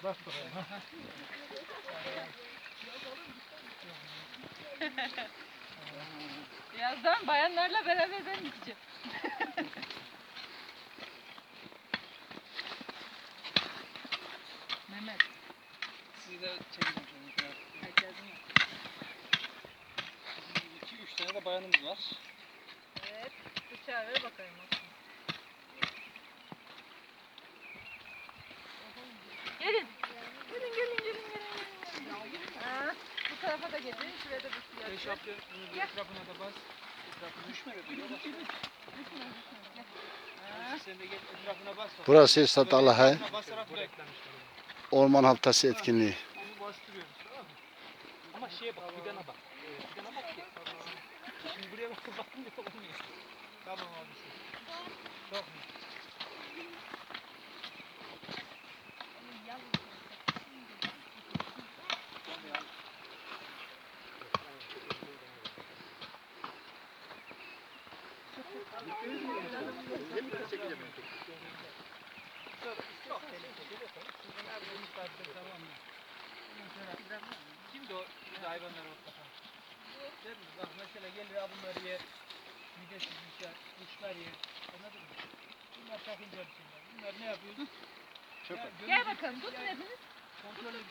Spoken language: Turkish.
Bas bakalım. Birazdan bayanlarla beraber ben gideceğim. Mehmet. Sizi de çekeceğim şimdi. Herkesin. 2-3 tane de bayanımız var. Evet. Bıçağı ver bakayım. Gelin. Gelin. Ha, bu tarafa da getirin. Şuraya da bir suya. Eşaplı etrafına da bas. Etrafına düşme be. Sen de gel etrafına bas. Burası Esat Alahay Etrafına basarak bırak. Orman Haftası etkinliği. Onu bastırıyoruz, tamam mı? Ama şeye bak, fidana bak. Fidana bak ki. Şimdi buraya bakıp bakınca olmuyor. Tamam abisi. Çok mu? Kimdi o hayvanlar ortada? Bak mesela geliyor bunları yer. Midesiz düşer, kuşlar yer. Anladın mı? Bunlar takınca bir şeyler. Bunlar ne yapıyor? Gel bakalım. Tutun hepiniz. Kontrolü